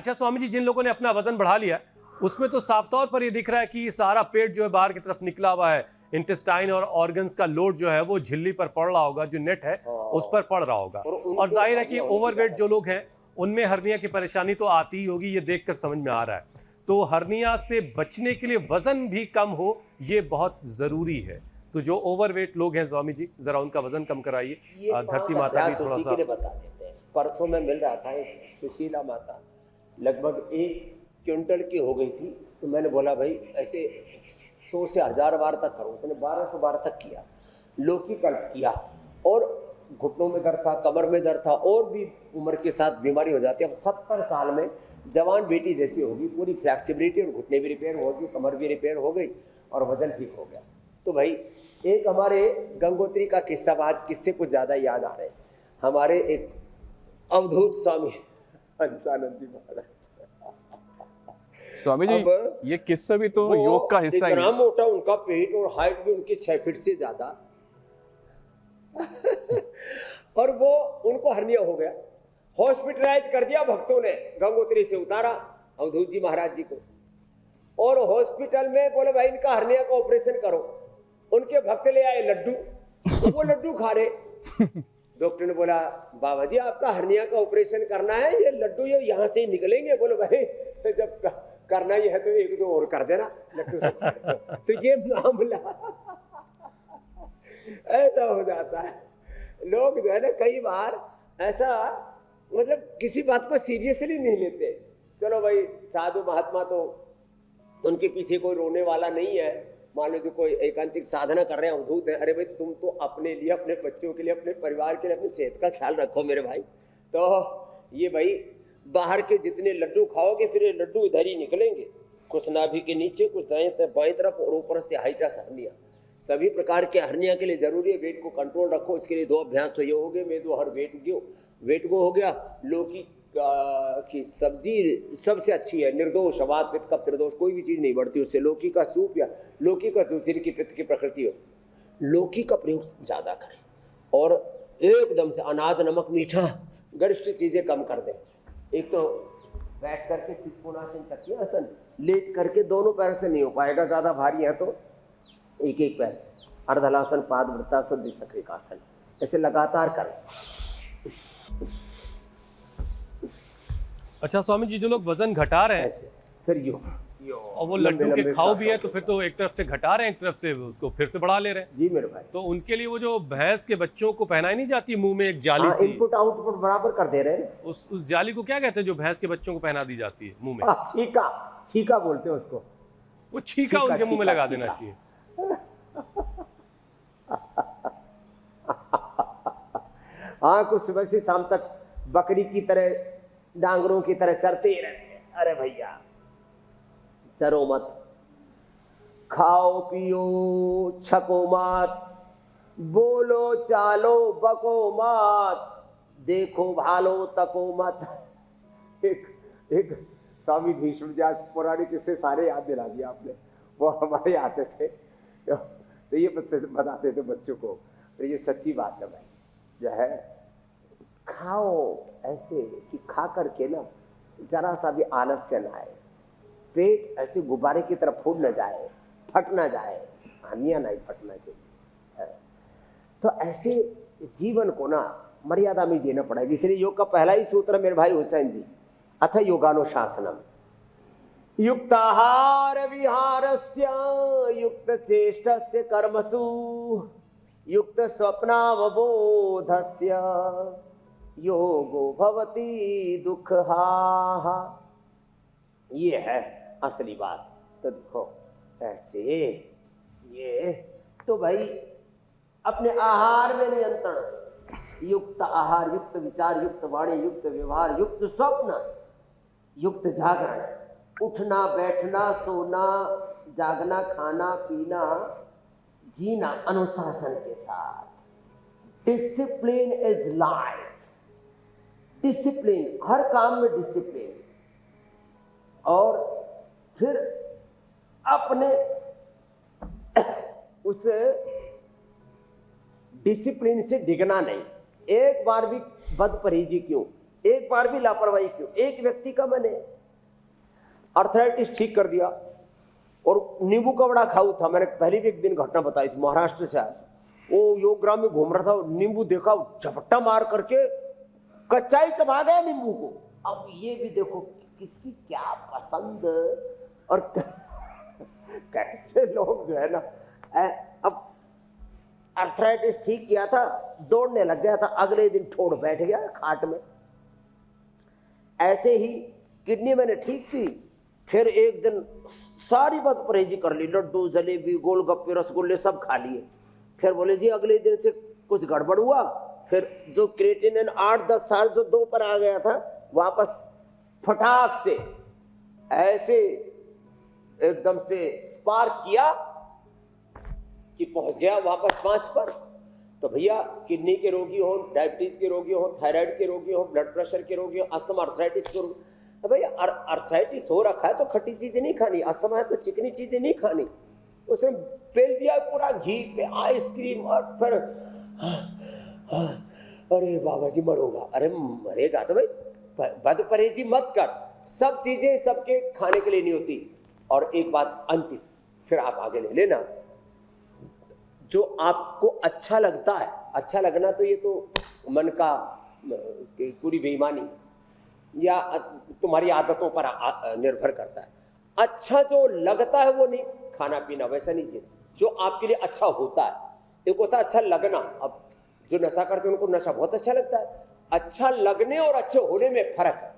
अच्छा स्वामी जी, जिन लोगों ने अपना वजन बढ़ा लिया उसमें तो साफ तौर पर ये दिख रहा है कि सारा पेट जो है बाहर की तरफ निकला हुआ है, इंटेस्टाइन और ऑर्गन्स का लोड जो है वो झिल्ली पर पड़ रहा होगा, जो नेट है उस पर पड़ रहा होगा। और जाहिर है कि ओवरवेट जो लोग हैं उनमें हर्निया की परेशानी तो आती ही होगी, ये देखकर समझ में आ रहा है। तो हर्निया से बचने के लिए वजन भी कम हो, ये बहुत जरूरी है। तो जो ओवरवेट लोग हैं स्वामी जी, जरा उनका वजन कम कराइए। धरती माता भी थोड़ा सा बता देते हैं। परसों में मिल रहा था एक सुशीला माता, लगभग 1 क्विंटल की हो गई थी। तो मैंने बोला भाई ऐसे 100 से 1000 बार तक करो। उसने 1200 बार तक किया, लौकी कल्प किया, और घुटनों में दर्द था, कमर में दर्द था, और भी उम्र के साथ बीमारी हो जाती है। अब 70 साल में जवान बेटी जैसी होगी, पूरी फ्लैक्सिबिलिटी, और घुटने भी रिपेयर हो गई, कमर भी रिपेयर हो गई, और वजन ठीक हो गया। तो भाई एक हमारे गंगोत्री का किस्सा, आज किससे कुछ ज़्यादा याद आ रहे हैं, हमारे एक अवधूत स्वामी हंसानंद जी महाराज। स्वामी जी ये किस्सा भी तो योग का हिस्सा ही है। इतना मोटा उनका पेट, और हाइट भी उनकी 6 फीट से ज्यादा और वो उनको हर्निया हो गया, हॉस्पिटलाइज कर दिया भक्तों ने, गंगोत्री से उतारा अवधूत जी महाराज जी को, और हॉस्पिटल में बोले भाई इनका हर्निया का ऑपरेशन करो। उनके भक्त ले आए लड्डू, तो वो लड्डू खा रहे। डॉक्टर ने बोला बाबा जी आपका हर्निया का ऑपरेशन करना है, ये लड्डू ये यहाँ से ही निकलेंगे। बोले भाई जब करना ही है तो 1-2 और कर देना लड्डू। तो ये मामला ऐसा हो जाता है। लोग जो है ना कई बार ऐसा मतलब किसी बात को सीरियसली नहीं लेते। चलो भाई साधु महात्मा तो उनके पीछे कोई रोने वाला नहीं है। मान लो जो कोई एकांतिक साधना कर रहे हैं, अवधूत है, अरे भाई तुम तो अपने लिए, अपने बच्चों के लिए, अपने परिवार के लिए, अपनी सेहत का ख्याल रखो मेरे भाई। तो ये भाई बाहर के जितने लड्डू खाओगे फिर ये लड्डू इधर ही निकलेंगे, कुछ नाभि के नीचे, कुछ दाएं बाएं तरफ, और ऊपर से हाइटस हर्निया। सभी प्रकार के हर्निया के लिए जरूरी है वेट को कंट्रोल रखो। इसके लिए 2 अभ्यास तो ये हो गए, मेदो हर वेट को हो गया। लौकी की सब्जी सबसे अच्छी है, निर्दोष, वात पित्त कफ त्रिदोष, कोई भी चीज नहीं बढ़ती उससे। लौकी का सूप या लौकी का जूस जिनकी पित्त की प्रकृति हो, लौकी का प्रयोग ज्यादा करें, और एकदम से अनाज नमक मीठा गरिष्ठ चीजें कम कर दें। एक तो बैठ करके त्रिकोणासन चक्रासन, लेट करके दोनों पैर से नहीं हो पाएगा, ज्यादा भारी है तो एक पैर, अर्धलासन, पादवृत्तासन, द्विचक्रिकासन, ऐसे लगातार करें। अच्छा स्वामी जी, जो लोग वजन घटा रहे हैं फिर योग, और वो लड्डू के खाओ भी है, तो फिर तो एक तरफ से घटा रहे हैं, एक तरफ से उसको फिर से बढ़ा ले रहे हैं। जी मेरे भाई, तो उनके लिए वो जो भैंस के बच्चों को पहनाई नहीं जाती मुंह में एक जाली सी, इनपुट आउटपुट बराबर कर दे रहे हैं। उस जाली को क्या कहते हैं जो भैंस के बच्चों को पहना दी जाती है मुंह में? छीका बोलते हैं उसको। वो छीका उनके मुंह में लगा देना चाहिए। हाँ, कुछ सुबह से शाम तक बकरी की तरह, डांगरों की तरह चरते ही रहते हैं। अरे भैया चरो मत, खाओ पियो छको मत, बोलो चालो बको मत, देखो भालो तको मत। एक स्वामी भीष्म जी, आज पौराणिक किस्से सारे याद दिला दिया आपने। वो हमारे आते थे तो ये बताते थे बच्चों को, तो ये सच्ची बात है भाई, जो है खाओ ऐसे कि खा करके ना जरा सा भी आलस्य ना आए, पेट ऐसे गुब्बारे की तरफ फूट न जाए, फट ना जाए, हर्निया नहीं फटना चाहिए। तो ऐसे जीवन को ना मर्यादा में देना पड़ेगा। इसलिए योग का पहला ही सूत्र मेरे भाई हुसैन जी, अथ योगानुशासनम, युक्ताहार विहारस्य युक्त चेष्टस्य कर्मसु युक्त स्वप्नावबोधस्य योगो भवति दुःखहा। ये है असली बात। तो देखो ऐसे ये तो भाई अपने आहार में नियंत्रण, युक्त आहार, युक्त विचार, युक्त वाणी, युक्त व्यवहार, युक्त स्वप्न, युक्त जागरण, उठना बैठना सोना जागना खाना पीना जीना अनुशासन के साथ। डिसिप्लिन इज लाइफ, डिसिप्लिन, हर काम में डिसिप्लिन। और फिर अपने उस डिसिप्लिन से डिगना नहीं। एक बार भी बदपरहेजी क्यों, एक बार भी लापरवाही क्यों। एक व्यक्ति का मन है अर्थराइटिस ठीक कर दिया। और नींबू का बड़ा खाऊ था, मैंने पहले भी एक दिन घटना बताई थी, महाराष्ट्र से आया, वो योगग्राम में घूम रहा था, नींबू देखा, झपट्टा मार करके कच्चाई चबा गया नींबू को। अब ये भी देखो किसकी क्या पसंद और कैसे लोग जो है ना। अब अर्थराइटिस ठीक किया था, दौड़ने लग गया था, अगले दिन ठोड़ बैठ गया खाट में। ऐसे ही किडनी मैंने ठीक की, फिर एक दिन सारी बात परहेजी कर ली, लड्डू जलेबी गोलगप्पे रसगुल्ले सब खा लिए। फिर बोले जी अगले दिन से कुछ गड़बड़ हुआ, फिर जो क्रिएटिनिन 8-10 साल जो 2 पर आ गया था, वापस फटाक से ऐसे एकदम से स्पार्क किया कि पहुंच गया वापस 5 पर। तो भैया किडनी के रोगी हो, डायबिटीज के रोगी हो, थायराइड के रोगी हो, ब्लड प्रेशर के रोगी हो, अस्थमा अर्थराइटिस के रोगी, तो भैया अर्थराइटिस हो रखा है तो खट्टी चीजें नहीं खानी, अस्थमा है तो चिकनी चीजें नहीं खानी। उसने पेल दिया पूरा घी पे आइसक्रीम, और फिर अरे बाबा जी मरूंगा। अरे मरेगा तो भाई बद परहेजी मत कर, सब चीजें सबके खाने के लिए नहीं होती। और एक बात अंतिम, फिर आप आगे ले लेना, जो आपको अच्छा लगता है, अच्छा लगना तो ये तो मन का पूरी बेईमानी या तुम्हारी आदतों पर निर्भर करता है। अच्छा जो लगता है वो नहीं खाना पीना, वैसा नहीं चाहिए। जो आपके लिए अच्छा होता है, एक होता है अच्छा लगना। अब जो नशा करते हैं उनको नशा बहुत अच्छा लगता है। अच्छा लगने और अच्छे होने में फर्क है।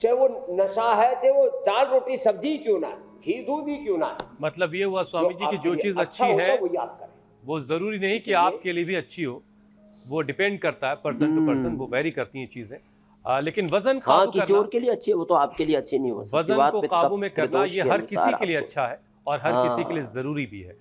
चाहे वो नशा है, चाहे वो दाल रोटी सब्जी क्यों ना है, घी दूध ही क्यों ना है। मतलब ये हुआ स्वामी जी की जो चीज अच्छी है वो याद करें, वो जरूरी नहीं कि आपके लिए भी अच्छी हो, वो डिपेंड करता है पर्सन टू पर्सन, वो वेरी करती हैं चीजें। लेकिन वजन काबू किसी और के लिए अच्छी है, वो तो आपके लिए अच्छी नहीं हो सकती। वजन को काबू में करना ये हर किसी के लिए अच्छा है और हर किसी के लिए जरूरी भी है।